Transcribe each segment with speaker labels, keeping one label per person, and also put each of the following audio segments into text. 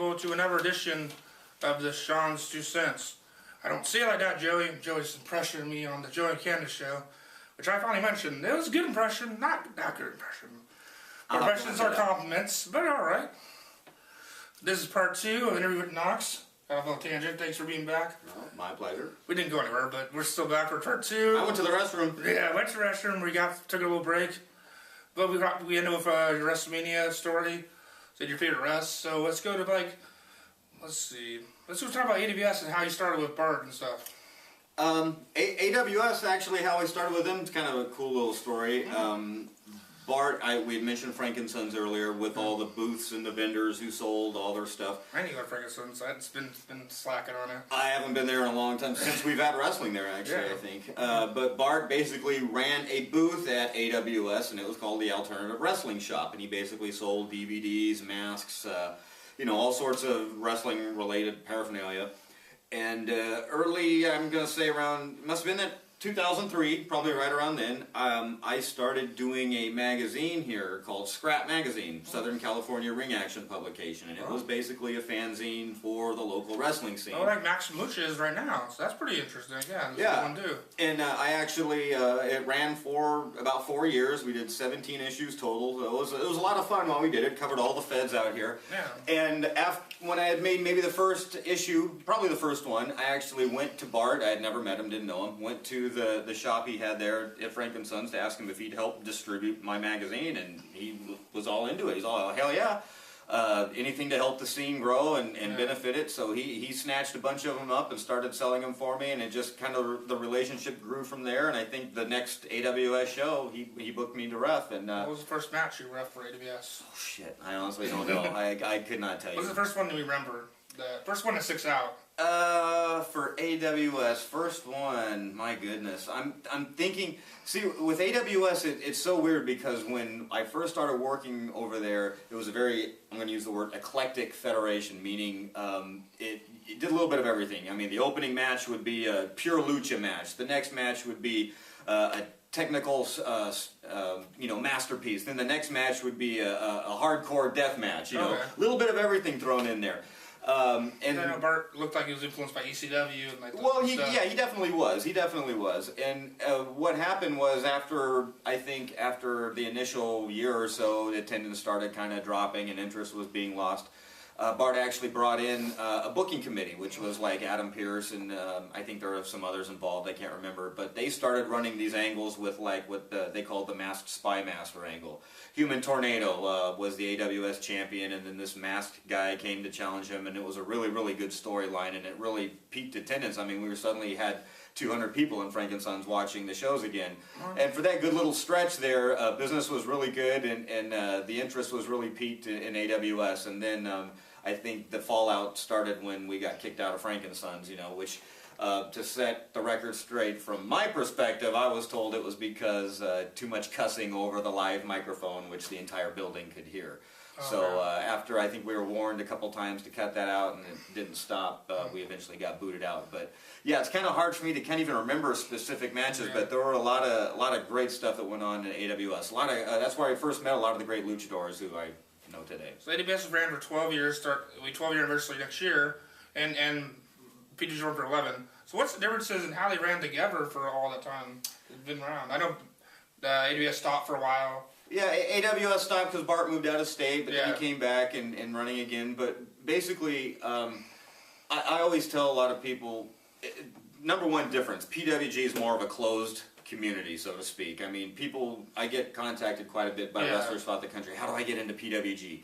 Speaker 1: people to another edition of the Dashawns2cents. I don't see it like that, Joey. Joey's impressioning me on the Joey Candace show, which I finally mentioned. It was a good impression, not that good impression. Impressions are compliments, but alright. This is part 2 of Interview with Knox. Off on a tangent, thanks for being back.
Speaker 2: No, my pleasure.
Speaker 1: We didn't go anywhere, but we're still back for part 2.
Speaker 2: I went to the restroom.
Speaker 1: Yeah, I went to the restroom. We took a little break. But we ended with your WrestleMania story. Said your favorite rest. So let's go to let's see. Let's go talk about AWS and how you started with Bart and stuff.
Speaker 2: AWS, actually, how I started with them, it's kind of a cool little story. Bart, we had mentioned Frank & Sons earlier, with all the booths and the vendors who sold all their stuff.
Speaker 1: I need to go to Frank & Sons. It's been slacking on it.
Speaker 2: I haven't been there in a long time, since we've had wrestling there, actually, yeah. I think. But Bart basically ran a booth at AWS, and it was called the Alternative Wrestling Shop, and he basically sold DVDs, masks, all sorts of wrestling-related paraphernalia. And early, I'm going to say around, must have been that 2003, probably right around then, I started doing a magazine here called Scrap Magazine, Southern California ring action publication, and it was basically a fanzine for the local wrestling scene.
Speaker 1: Oh, like Max Mucha is right now, so that's pretty interesting. Yeah, that's a good one too.
Speaker 2: And I actually, it ran for about 4 years. We did 17 issues total. So it was a lot of fun while we did it. Covered all the feds out here. Yeah. And when I had made maybe the first issue, probably the first one, I actually went to Bart. I had never met him, didn't know him. Went to the shop he had there at Frank & Sons to ask him if he'd help distribute my magazine, and he was all into it. He's all, hell yeah. Anything to help the scene grow and benefit it. So he snatched a bunch of them up and started selling them for me, and it just kind of, the relationship grew from there. And I think the next AWS show, he booked me to ref. And
Speaker 1: what was the first match you ref for AWS?
Speaker 2: Oh shit, I honestly don't know. I could not tell you.
Speaker 1: What was the first one that we remember? The first one that sticks out.
Speaker 2: For AWS, first one, my goodness. I'm thinking, see, with AWS, it's so weird because when I first started working over there, it was a very, I'm going to use the word eclectic federation, meaning it did a little bit of everything. I mean, the opening match would be a pure lucha match. The next match would be a technical, masterpiece. Then the next match would be a hardcore death match. A little bit of everything thrown in there.
Speaker 1: And I know Bart looked like he was influenced by ECW. And
Speaker 2: he definitely was. He definitely was. And what happened was after the initial year or so, the attendance started kind of dropping and interest was being lost. Bart actually brought in a booking committee, which was like Adam Pearce and I think there were some others involved, I can't remember, but they started running these angles with like what they called the Masked Spy Master angle. Human Tornado was the AWS champion, and then this masked guy came to challenge him, and it was a really, really good storyline, and it really piqued attendance. I mean, we suddenly had 200 people in Frank & Sons watching the shows again. And for that good little stretch there, business was really good, and the interest was really peaked in AWS. And then I think the fallout started when we got kicked out of Frank & Sons, which, to set the record straight from my perspective, I was told it was because too much cussing over the live microphone, which the entire building could hear. So after I think we were warned a couple times to cut that out and it didn't stop, we eventually got booted out. But yeah, it's kind of hard for me to can't even remember specific matches, but there were a lot of great stuff that went on in AWS. That's where I first met a lot of the great luchadors who I know today.
Speaker 1: So AWS ran for 12 years, 12-year anniversary next year, and PWG ran for 11. So what's the differences in how they ran together for all that time they've been around? I know AWS stopped for a while.
Speaker 2: Yeah, AWS stopped because Bart moved out of state, but then he came back and running again. But basically, I always tell a lot of people, number one difference, PWG is more of a closed community, so to speak. I mean, I get contacted quite a bit by wrestlers throughout the country. How do I get into PWG?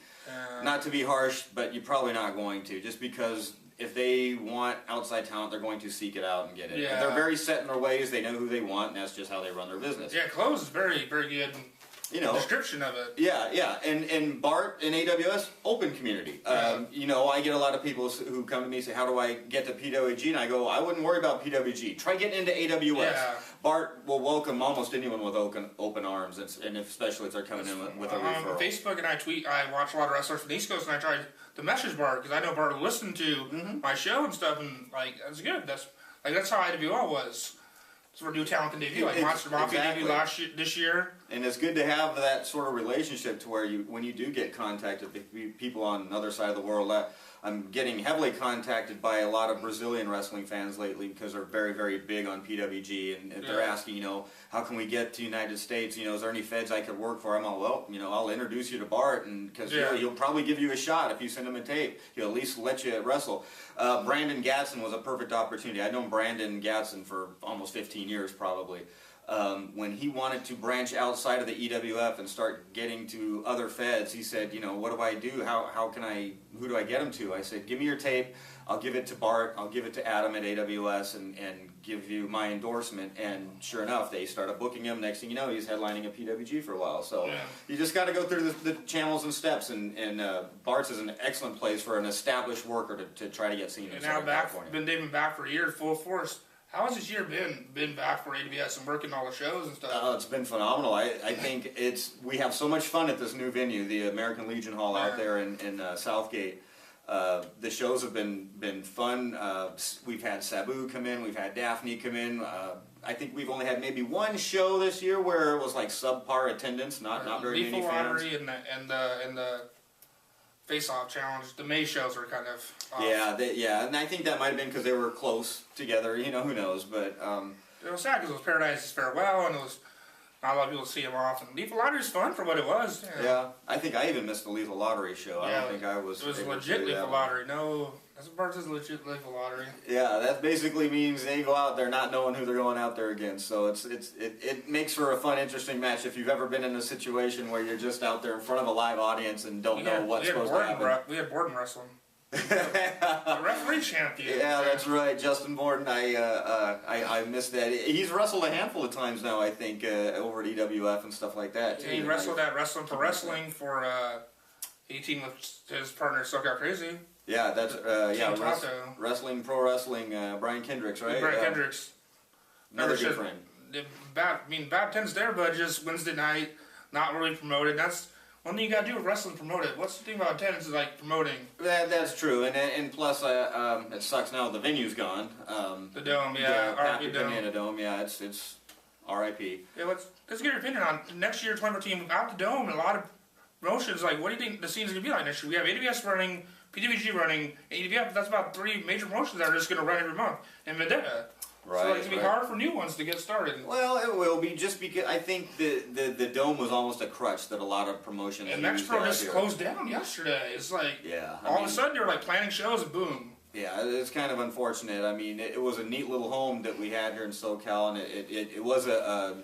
Speaker 2: Not to be harsh, but you're probably not going to, just because if they want outside talent, they're going to seek it out and get it. They're very set in their ways. They know who they want, and that's just how they run their business.
Speaker 1: Yeah, closed is very, very good. Description of it.
Speaker 2: Yeah, and Bart and AWS, open community. I get a lot of people who come to me and say, how do I get to PWG? And I go, I wouldn't worry about PWG. Try getting into AWS. Yeah. Bart will welcome almost anyone with open arms, and especially if they're coming in with a referral.
Speaker 1: On Facebook and I watch a lot of wrestlers from the East Coast, and I try to message Bart, because I know Bart will listen to my show and stuff, and that's good. That's how IWL was. So we're doing Talent debut, like Monster Mafia debut this year.
Speaker 2: And it's good to have that sort of relationship to where when you do get contacted, people on the other side of the world. I'm getting heavily contacted by a lot of Brazilian wrestling fans lately because they're very, very big on PWG, and they're asking, how can we get to United States? Is there any feds I could work for? I'm all, well, I'll introduce you to Bart, and because he'll probably give you a shot if you send him a tape. He'll at least let you wrestle. Brandon Gadsden was a perfect opportunity. I've known Brandon Gadsden for almost 15 years probably. When he wanted to branch outside of the EWF and start getting to other feds, he said, what do I do? Who do I get him to? I said, give me your tape. I'll give it to Bart. I'll give it to Adam at AWS and give you my endorsement. And sure enough, they started booking him. Next thing you know, he's headlining a PWG for a while. So you just got to go through the channels and steps. And Bart's is an excellent place for an established worker to try to get seen in Southern California.
Speaker 1: They've been back for a year, full force. How has this year been back for AWS and working all the shows and stuff?
Speaker 2: It's been phenomenal. I think we have so much fun at this new venue, the American Legion Hall out there in Southgate. The shows have been fun. We've had Sabu come in, we've had Daphne come in. I think we've only had maybe one show this year where it was like subpar attendance, not very many fans.
Speaker 1: Lottery and the Face-Off Challenge, the May shows were kind of off.
Speaker 2: And I think that might have been because they were close together. Who knows? But
Speaker 1: it was sad because it was Paradise's farewell, and it was not a lot of people to see him off. And Lethal Lottery was fun for what it was.
Speaker 2: Yeah, I think I even missed the Lethal Lottery show. I don't think I was.
Speaker 1: It was legit Lethal Lottery. No, that's what Bart says, legit Lethal Lottery.
Speaker 2: Yeah, that basically means they go out there not knowing who they're going out there against. So it makes for a fun, interesting match if you've ever been in a situation where you're just out there in front of a live audience and don't know what's supposed to happen.
Speaker 1: We had Borden wrestling. The referee champion.
Speaker 2: Yeah, that's right, Justin Borden. I missed that. He's wrestled a handful of times now, I think, over at EWF and stuff like that.
Speaker 1: Yeah, he wrestled at Wrestling for Wrestling for 18 with his partner SoCal Crazy.
Speaker 2: Yeah, that's Wrestling Pro Wrestling. Brian Kendricks, right?
Speaker 1: Brian Kendricks.
Speaker 2: Another good friend.
Speaker 1: Bad 10's there, but just Wednesday night, not really promoted. That's one thing you gotta do with wrestling, promote it. What's the thing about attendance is like promoting.
Speaker 2: That's true, and plus, it sucks now the venue's gone.
Speaker 1: The Dome, R.I.P. Dome.
Speaker 2: Banana Dome, it's R.I.P.
Speaker 1: Yeah, let's get your opinion on next year, 2014, without the Dome and a lot of promotions. Like, what do you think the scene's gonna be like next year? We have AWS running, PWG running, and EWF. That's about 3 major promotions that are just gonna run every month in Vendetta.
Speaker 2: Right,
Speaker 1: so it's going to be hard for new ones to get started.
Speaker 2: Well, it will be, just because I think the Dome was almost a crutch that a lot of promotions
Speaker 1: and Next Pro just closed down yesterday. It's like, all of a sudden they're like planning shows and boom.
Speaker 2: Yeah, it's kind of unfortunate. I mean, it was a neat little home that we had here in SoCal, and it was a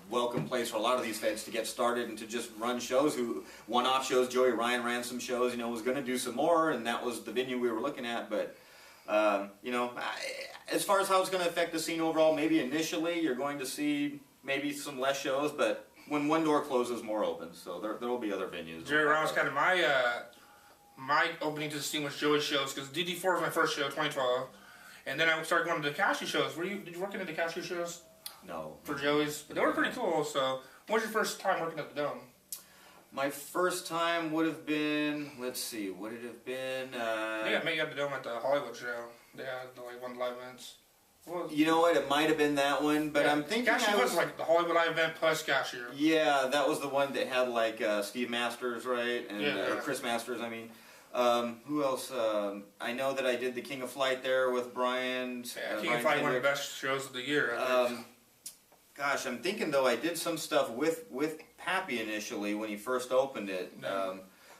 Speaker 2: welcome place for a lot of these feds to get started and to just run shows. One-off shows. Joey Ryan ran some shows, was going to do some more, and that was the venue we were looking at, but... as far as how it's going to affect the scene overall, maybe initially you're going to see maybe some less shows, but when one door closes, more opens. So there will be other venues.
Speaker 1: Jerry Brown was kind of my opening to the scene with Joey's shows, because DD4 was my first show, 2012, and then I started going to the Takashi shows. Did you work in the Takashi shows?
Speaker 2: No.
Speaker 1: For Joey's, but they were pretty cool. So, what was your first time working at the Dome?
Speaker 2: My first time would have been, let's see, would it have been...
Speaker 1: Yeah, maybe at the Dome at the Hollywood show. They had like one live events.
Speaker 2: You know what, it might have been that one, but I'm thinking
Speaker 1: Cashier was like the Hollywood live event plus Cashier.
Speaker 2: Yeah, that was the one that had like Steve Masters, right? And Chris Masters, I mean. Who else? I know that I did the King of Flight there with Brian.
Speaker 1: Yeah, King of Flight, one of the best shows of the year.
Speaker 2: Gosh, I'm thinking though I did some stuff with Pappy initially when he first opened it.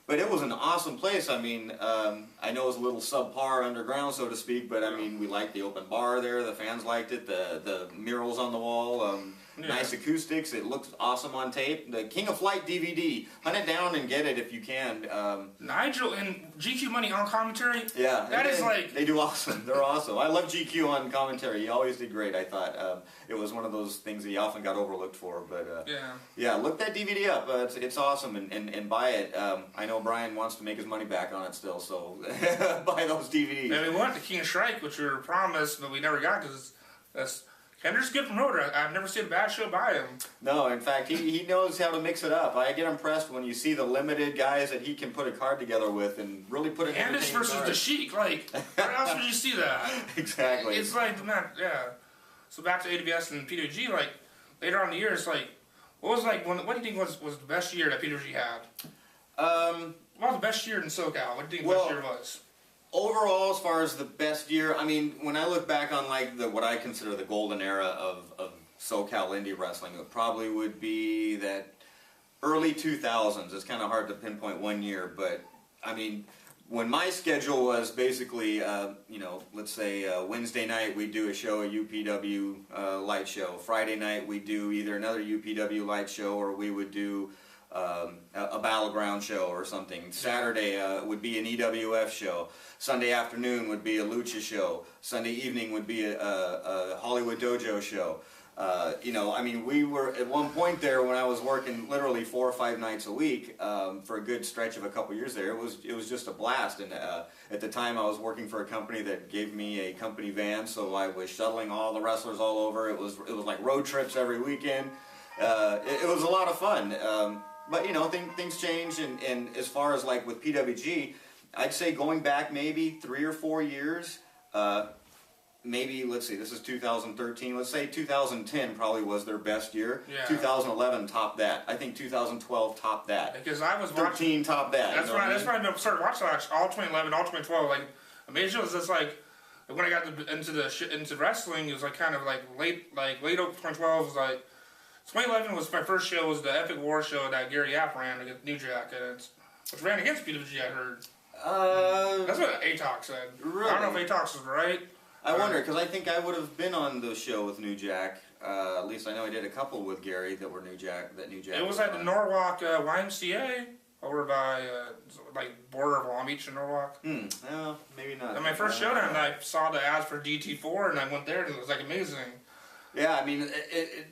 Speaker 2: But it was an awesome place. I mean, I know it was a little subpar underground, so to speak, but I mean, we liked the open bar there. The fans liked it. The murals on the wall. Nice acoustics. It looks awesome on tape. The King of Flight DVD. Hunt it down and get it if you can.
Speaker 1: Nigel and GQ Money on commentary.
Speaker 2: Yeah,
Speaker 1: that is like
Speaker 2: they do awesome. They're awesome. I love GQ on commentary. He always did great. I thought it was one of those things that he often got overlooked for. But look that DVD up. It's awesome and buy it. I know Brian wants to make his money back on it still, so buy those DVDs.
Speaker 1: And we went to King of Strike, which we were promised, but we never got because Kendra's a good promoter. I've never seen a bad show by him.
Speaker 2: No, in fact, he knows how to mix it up. I get impressed when you see the limited guys that he can put a card together with and really put it in.
Speaker 1: Candice versus the Sheik, like, where else would you see that?
Speaker 2: Exactly.
Speaker 1: It's like, man, So back to AWS and PWG, like, later on in the year, it's like, what do you think was the best year that PWG had? What was the best year in SoCal? What do you think the best year was?
Speaker 2: Overall, as far as the best year, I mean, when I look back on like what I consider the golden era of SoCal indie wrestling, it probably would be that early 2000s. It's kind of hard to pinpoint one year, but I mean, when my schedule was basically, let's say Wednesday night we'd do a show, a UPW light show. Friday night we'd do either another UPW light show or we would do a battleground show or something. Saturday would be an EWF show. Sunday afternoon would be a lucha show. Sunday evening would be a Hollywood Dojo show. I mean, we were at one point there when I was working literally 4 or 5 nights a week for a good stretch of a couple years there. It was just a blast. And at the time, I was working for a company that gave me a company van, so I was shuttling all the wrestlers all over. It was like road trips every weekend. It was a lot of fun. But things change, and as far as like with PWG, I'd say going back maybe 3 or 4 years. Maybe, let's see, this is 2013. Let's say 2010 probably was their best year.
Speaker 1: Yeah.
Speaker 2: 2011 topped that. I think 2012 topped that.
Speaker 1: Because I was
Speaker 2: 13
Speaker 1: watching.
Speaker 2: topped that.
Speaker 1: That's right. That's when I started watching all 2011, all 2012. Like, amazing was just like when I got into wrestling. It was like kind of like late 2012 was like 2011 was my first show. Was the Epic War show that Gary Yap ran against New Jack, which ran against PWG. I heard. That's what ATOX said.
Speaker 2: Really?
Speaker 1: I don't know if ATOX is right.
Speaker 2: I wonder, because I think I would have been on the show with New Jack. At least I know I did a couple with Gary that were New Jack.
Speaker 1: It was at the Norwalk YMCA over by border of Long Beach and Norwalk.
Speaker 2: No, maybe not.
Speaker 1: And my first showdown, I saw the ads for DT4, and I went there, and it was like amazing.
Speaker 2: Yeah, I mean,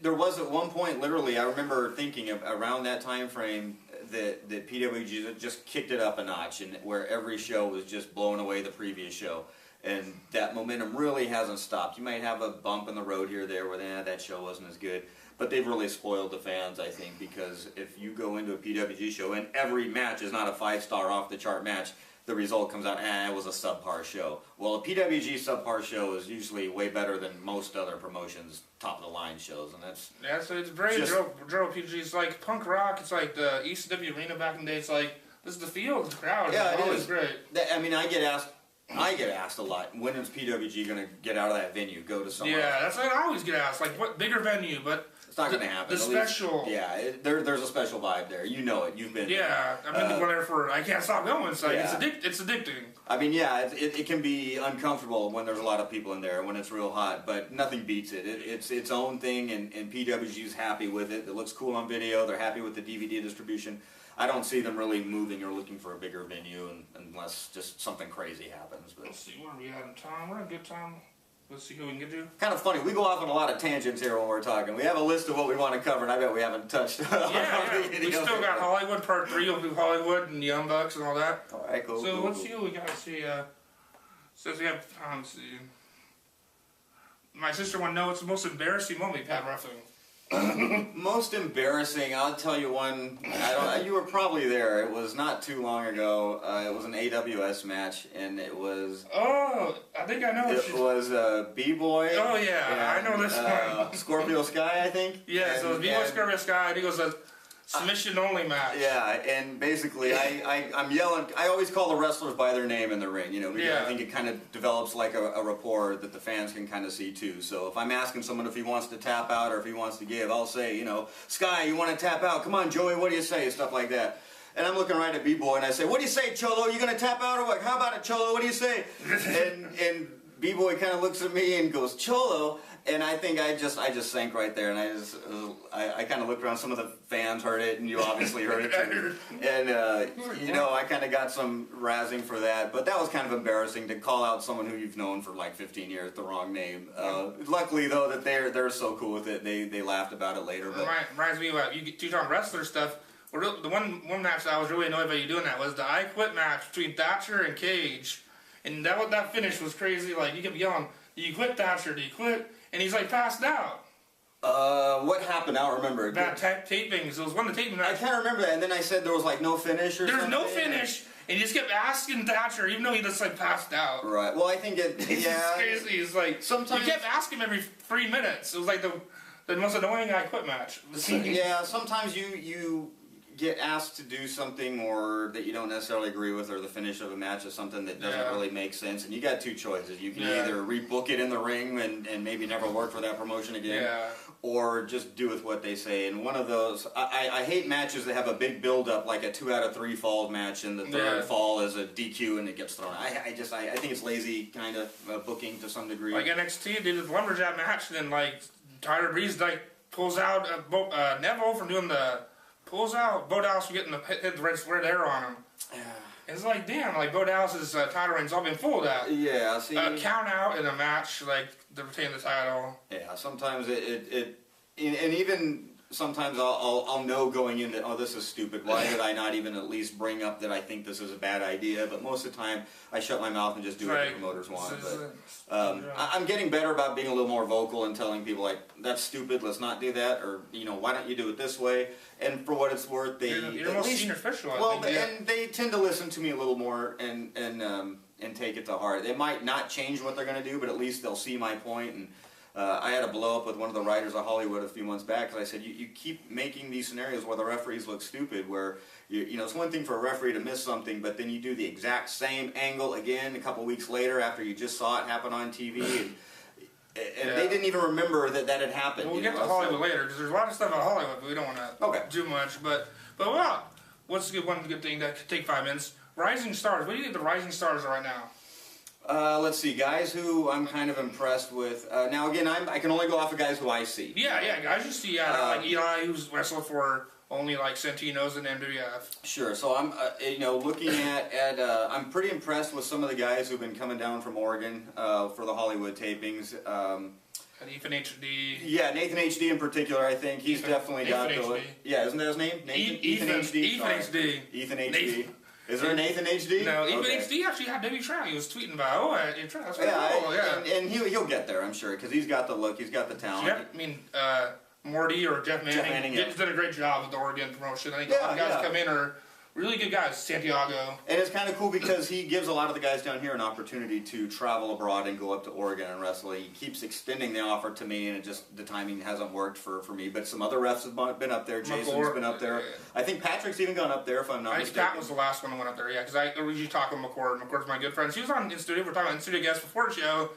Speaker 2: there was at one point, literally, I remember thinking around that time frame that PWG just kicked it up a notch, and where every show was just blowing away the previous show. And that momentum really hasn't stopped. You might have a bump in the road here or there where that show wasn't as good. But they've really spoiled the fans, I think, because if you go into a PWG show and every match is not a 5-star off-the-chart match, the result comes out, it was a subpar show. Well, a PWG subpar show is usually way better than most other promotions' top-of-the-line shows, and that's...
Speaker 1: Yeah, so it's very drill PWG. It's like punk rock. It's like the ECW Arena back in the day. It's like, this is the field, the crowd.
Speaker 2: Yeah,
Speaker 1: it's always great.
Speaker 2: I mean, I get asked a lot, when is PWG going to get out of that venue, go to somewhere else?
Speaker 1: Yeah, that's what I always get asked. Like, what bigger venue? But
Speaker 2: it's not going to happen.
Speaker 1: The special.
Speaker 2: There's a special vibe there. You know it. You've been there.
Speaker 1: Yeah, I've been going there for, I can't stop going. It's like, it's addicting.
Speaker 2: I mean, yeah, it can be uncomfortable when there's a lot of people in there, when it's real hot, but nothing beats it. It's its own thing, and PWG's happy with it. It looks cool on video. They're happy with the DVD distribution. I don't see them really moving or looking for a bigger venue unless just something crazy happens. But
Speaker 1: let's see, where are we at in time? We're in good time. Let's see who we can get to.
Speaker 2: Kind of funny. We go off on a lot of tangents here when we're talking. We have a list of what we want to cover, and I bet we haven't touched.
Speaker 1: We still got Hollywood Part 3. We'll do Hollywood and Young Bucks and all that.
Speaker 2: All right, cool.
Speaker 1: So let's see what we got to see. Says we have time. Let's see. My sister wanted to know what's the most embarrassing moment we've had wrestling.
Speaker 2: Most embarrassing, I'll tell you one. You were probably there. It was not too long ago. It was an AWS match, and it was.
Speaker 1: Oh, I think I know.
Speaker 2: It was B-Boy.
Speaker 1: Oh yeah, I know this one.
Speaker 2: Scorpio Sky, I think.
Speaker 1: Yeah, so it was B-Boy, Scorpio Sky. I think it was a submission only match.
Speaker 2: Yeah, and basically I'm yelling. I always call the wrestlers by their name in the ring. I think it kind of develops like a rapport that the fans can kind of see too. So if I'm asking someone if he wants to tap out or if he wants to give, I'll say, Sky, you want to tap out? Come on, Joey, what do you say? Stuff like that. And I'm looking right at B-Boy and I say, what do you say, Cholo? You gonna tap out or what? How about it, Cholo? What do you say? and B-Boy kind of looks at me and goes, Cholo. And I think I just sank right there, and I kind of looked around. Some of the fans heard it, and you obviously heard it too. And I kind of got some razzing for that, but that was kind of embarrassing to call out someone who you've known for like 15 years the wrong name. Luckily though that they're so cool with it, they laughed about it later. But
Speaker 1: reminds me of you talking wrestler stuff. The one match that I was really annoyed about you doing that was the I Quit match between Thatcher and Cage, and that finish was crazy. Like you kept yelling, "Do you quit, Thatcher? Do you quit?" And he's like passed out.
Speaker 2: What happened? I don't remember.
Speaker 1: That tapings. It was one of the tapings.
Speaker 2: I can't remember that. And then I said there was like no finish or something.
Speaker 1: There's no finish, and he just kept asking Thatcher, even though he just like passed out.
Speaker 2: Right. Well, I think
Speaker 1: it's crazy. It's like sometimes you kept asking him every 3 minutes. It was like the most annoying I Quit match.
Speaker 2: Yeah. Sometimes you get asked to do something or that you don't necessarily agree with, or the finish of a match is something that doesn't really make sense, and you got two choices. You can either rebook it in the ring and maybe never work for that promotion again, or just do with what they say. And one of those, I hate matches that have a big build-up, like a 2 out of 3 falls match, and the third fall is a DQ and it gets thrown. I think it's lazy kind of booking to some degree.
Speaker 1: Like NXT did the lumberjack match, and then like Tyler Breeze like pulls out Neville from doing pulls out Bo Dallas from getting hit the red arrow on him. It's like, damn, like Bo Dallas's title reign's all been full of that.
Speaker 2: Yeah, see,
Speaker 1: count out in a match like to retain the title.
Speaker 2: Yeah, sometimes and even sometimes I'll know going into, oh, this is stupid. Why did I not even at least bring up that I think this is a bad idea? But most of the time, I shut my mouth and just do what the promoters want. But I'm getting better about being a little more vocal and telling people, like, that's stupid, let's not do that, or, you know, why don't you do it this way? And for what it's worth,
Speaker 1: you're the most senior official,
Speaker 2: and they tend to listen to me a little more and take it to heart. They might not change what they're going to do, but at least they'll see my point. And I had a blow up with one of the writers of Hollywood a few months back, because I said, you keep making these scenarios where the referees look stupid, where you know, it's one thing for a referee to miss something, but then you do the exact same angle again a couple weeks later after you just saw it happen on TV, and they didn't even remember that had happened.
Speaker 1: We'll get to Hollywood later, because there's a lot of stuff about Hollywood, but we don't want to do much. But well, what's one good thing that could take 5 minutes? Rising stars. What do you think the rising stars are right now?
Speaker 2: Let's see, guys who I'm kind of impressed with. Now again, I can only go off of guys who I see.
Speaker 1: Yeah, guys you see, like Eli, who's wrestled for only like Santino's and MWF.
Speaker 2: Sure. So I'm, looking at I'm pretty impressed with some of the guys who've been coming down from Oregon for the Hollywood tapings.
Speaker 1: And Ethan HD.
Speaker 2: Yeah, Nathan HD in particular. I think he's definitely got the. Yeah, isn't that his name? Ethan HD.
Speaker 1: Ethan HD.
Speaker 2: Ethan HD. Is there a Nathan HD?
Speaker 1: No, Ethan HD actually had Debbie Trout. He was tweeting about, that's pretty cool.
Speaker 2: And he'll get there, I'm sure, because he's got the look, he's got the talent.
Speaker 1: Morty or Jeff Manning. He's done a great job with the Oregon promotion. I think a lot of guys come in are really good guys. Santiago.
Speaker 2: And it's kind of cool because he gives a lot of the guys down here an opportunity to travel abroad and go up to Oregon and wrestle. He keeps extending the offer to me, and the timing hasn't worked for me. But some other refs have been up there. Jason's been up there. I think Patrick's even gone up there, if I'm not mistaken.
Speaker 1: Pat was the last one that went up there, because I usually talk with McCord. McCord's my good friend. He was on in studio. We're talking about in studio guest before the show.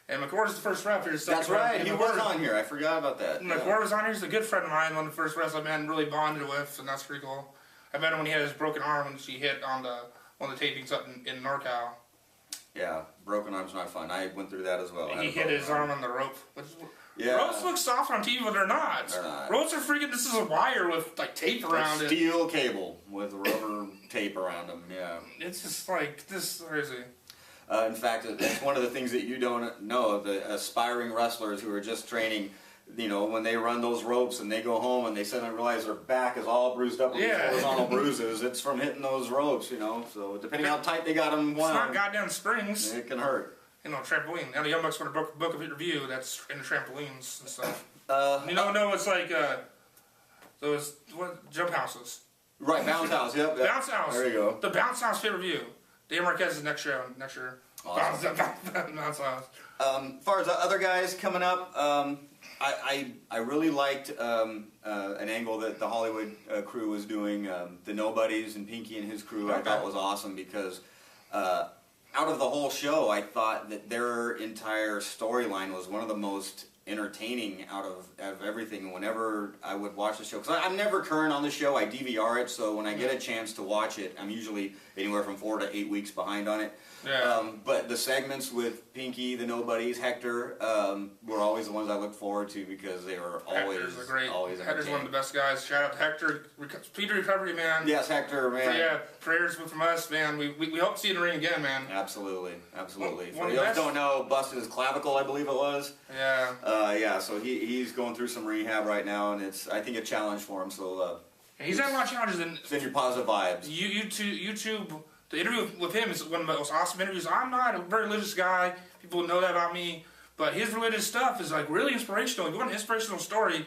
Speaker 1: And McCord is the first rep here.
Speaker 2: That's right. He was on here. I forgot about that.
Speaker 1: McCord was on here. He's a good friend of mine. One of the first wrestlers I really bonded with, and that's pretty cool. I met him when he had his broken arm when she hit on one of the tapings up in NorCal.
Speaker 2: Yeah, broken arm's not fun. I went through that as well.
Speaker 1: He hit his arm on the rope. Ropes look soft on TV, but they're not.
Speaker 2: They're not.
Speaker 1: Ropes are freaking. This is a wire with like tape around it.
Speaker 2: Steel cable with rubber tape around them. Yeah.
Speaker 1: It's just like this crazy.
Speaker 2: In fact, it's one of the things that you don't know, the aspiring wrestlers who are just training, you know, when they run those ropes and they go home and they suddenly realize their back is all bruised up with horizontal bruises, it's from hitting those ropes, you know, so depending how tight they got them wound.
Speaker 1: It's not goddamn springs.
Speaker 2: It can hurt.
Speaker 1: You know, trampoline. Now the Young Bucks want to book a review that's in the trampolines and stuff. It's like those jump houses.
Speaker 2: Right, bounce house, yep.
Speaker 1: Bounce house.
Speaker 2: There you go.
Speaker 1: The bounce house pay review. Dan Marquez is next year.
Speaker 2: Awesome.
Speaker 1: Bounce house.
Speaker 2: As far as the other guys coming up, I really liked an angle that the Hollywood crew was doing. The Nobodies and Pinky and his crew I thought was awesome because out of the whole show, I thought that their entire storyline was one of the most entertaining out of everything. Whenever I would watch the show, because I'm never current on the show, I DVR it, so when I get a chance to watch it, I'm usually anywhere from 4 to 8 weeks behind on it. But the segments with Pinky, the Nobodies, Hector, were always the ones I looked forward to because they were always
Speaker 1: Hector's one of the best guys. Shout out to Hector, speedy recovery, man.
Speaker 2: Yes, Hector, man.
Speaker 1: Prayers from us, man. We hope to see you in the ring again, man.
Speaker 2: Absolutely. For those who don't know, busted his clavicle, I believe it was. So he's going through some rehab right now, and it's, I think, a challenge for him. So
Speaker 1: he's had a lot of challenges.
Speaker 2: Send your positive vibes.
Speaker 1: YouTube. The interview with him is one of the most awesome interviews. I'm not a very religious guy. People know that about me. But his religious stuff is like really inspirational. Go on an inspirational story.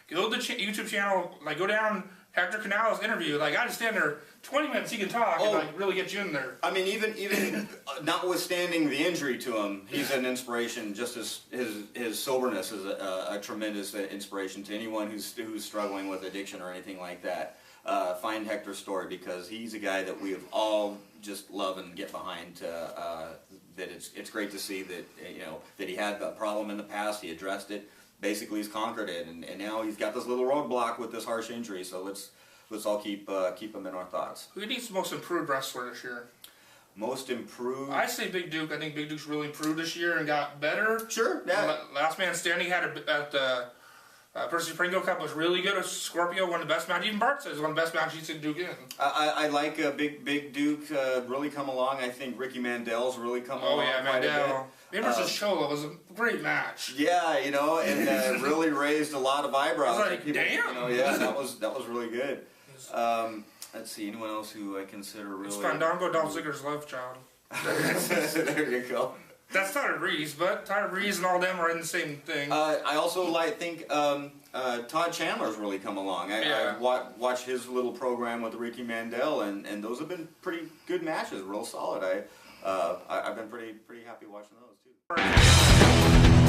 Speaker 1: Go to the YouTube channel. Like go down Hector Canales' interview. Like I just stand there 20 minutes. He can talk and like really get you in there.
Speaker 2: I mean, even notwithstanding the injury to him, he's an inspiration. Just as his soberness is a tremendous inspiration to anyone who's struggling with addiction or anything like that. find Hector's story, because he's a guy that we have all just love and get behind. That it's great to see that that he had a problem in the past, he addressed it. Basically, he's conquered it, and now he's got this little roadblock with this harsh injury. So let's all keep him in our thoughts.
Speaker 1: Who needs the most improved wrestler this year?
Speaker 2: Most improved?
Speaker 1: I say Big Duke. I think Big Duke's really improved this year and got better.
Speaker 2: Sure. Yeah.
Speaker 1: Last Man Standing had at the Percy Pringle Cup was really good. Scorpio won the best match. Even Bart says one of the best matches he's seen Duke in.
Speaker 2: I like Big Duke really come along. I think Ricky Mandel's really come along.
Speaker 1: Oh yeah, Mandel. Him versus Chola was a great match.
Speaker 2: Yeah, and really raised a lot of eyebrows.
Speaker 1: It's like, damn.
Speaker 2: Yeah, that was really good. Let's see, anyone else who I consider really...
Speaker 1: It's Fandango, Dolph Ziggler's love child.
Speaker 2: There you go.
Speaker 1: That's Tyler Breeze, but Tyler Breeze and all them are in the same thing.
Speaker 2: I also think Todd Chandler's really come along. I watched his little program with Ricky Mandel, and those have been pretty good matches, real solid. I've been pretty happy watching those too.